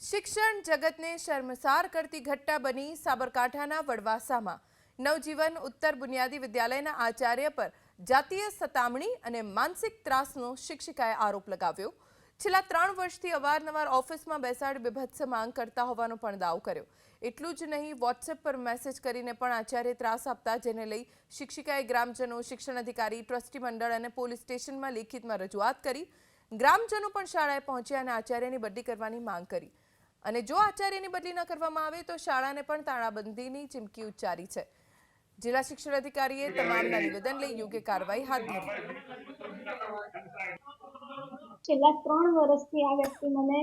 શિક્ષણ જગતને શર્મસાર કરતી ઘટના બની સાબરકાંઠાના વડવાસામાં નવજીવન ઉત્તર બુનિયાદી વિદ્યાલયના આચાર્ય પર જાતીય સતામણી અને માનસિક ત્રાસનો શિક્ષિકાએ આરોપ લગાવ્યો। છેલ્લા 3 વર્ષથી અવારનવાર ઓફિસમાં બેસાડી બીભત્સ માંગ કરતા હોવાનો પણ દાવો કર્યો। એટલું જ નહીં, વોટ્સએપ પર મેસેજ કરીને પણ આચાર્ય ત્રાસ આપતા, જેને લઈ શિક્ષિકાએ ગ્રામજનો, શિક્ષણ અધિકારી, ટ્રસ્ટી મંડળ અને પોલીસ સ્ટેશનમાં લેખિતમાં રજૂઆત કરી। ગ્રામજનો પણ શાળાએ પહોંચ્યા અને આચાર્યની બદલી કરવાની માંગ કરી અને જો આચાર્યની બદલી ન કરવામાં આવે તો શાળાને પણ તાળાબંધીની ચીમકી ઉચ્ચારી છે। જિલ્લા શિક્ષણ અધિકારીએ તમામના નિવેદન લઈ યોગ્ય કાર્યવાહી હાથ ધરી। છેલ્લા 3 વર્ષથી આ વ્યક્તિ મને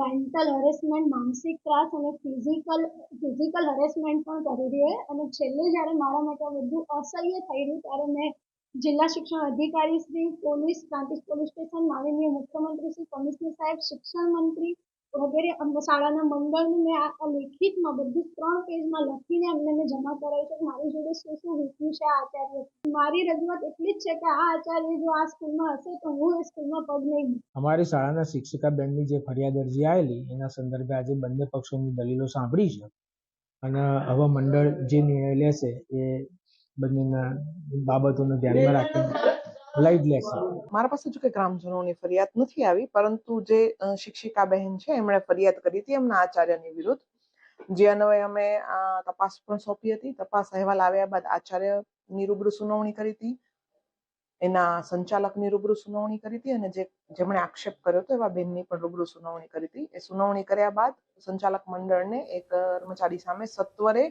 મેન્ટલ હરેસમેન્ટ, માનસિક ત્રાસ અને ફિઝિકલ હરેસમેન્ટ પણ કરી રહી છે અને છેલ્લે જ્યારે મારા માટે બધું અસહ્ય થઈ રહ્યું ત્યારે મેં જિલ્લા શિક્ષણ અધિકારી Shri, police, Prantij police station, માનનીય મુખ્યમંત્રી શ્રી, કમિશનર સાહેબ, શિક્ષણ મંત્રી વગેરે શાળાના મંડળને મેં આ લેખિતમાં બધું 3 પેજમાં લખીને એમને જમા કરાવી છે। મારી જોડે શું વીત્યું છે આ આચાર્ય। મારી રજૂઆત એટલી જ છે કે આ આચાર્ય જો આ સ્કૂલમાં હશે તો હું એ સ્કૂલમાં પગ નહીં મૂકું। અમારી શાળાના શિક્ષિકા બેનની જે ફરિયાદ અરજી આવેલી એના સંદર્ભે આજે બંને પક્ષોની દલીલો સાંભળી છે અને હવે મંડળ જે નિર્ણય લેશે એ બંનેના બાબતોને ધ્યાનમાં રાખીને લઈ જ લેશે। મારા પાસે જો કે ગ્રામજનોની ફરિયાદ નથી આવી, પરંતુ જે શિક્ષિકા બહેન છે એમણે ફરિયાદ કરી હતી એમના આચાર્યની વિરુદ્ધ, જે અન્વયે અમે તપાસ પણ સોંપી હતી। તપાસ અહેવાલ આવ્યા બાદ આચાર્યની રૂબરૂ સુનાવણી કરી હતી, એના સંચાલકની રૂબરૂ સુનાવણી કરી હતી અને જેમણે આક્ષેપ કર્યો હતો એવા બેનની પણ રૂબરૂ સુનાવણી કરી હતી। એ સુનાવણી કર્યા બાદ સંચાલક મંડળને એક કર્મચારી સામે સત્વરે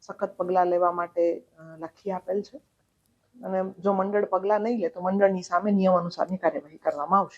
સખત પગલાં લેવા માટે લખી આપેલ છે અને જો મંડળ પગલાં નહીં લે તો મંડળની સામે નિયમ અનુસારની કાર્યવાહી કરવામાં આવશે।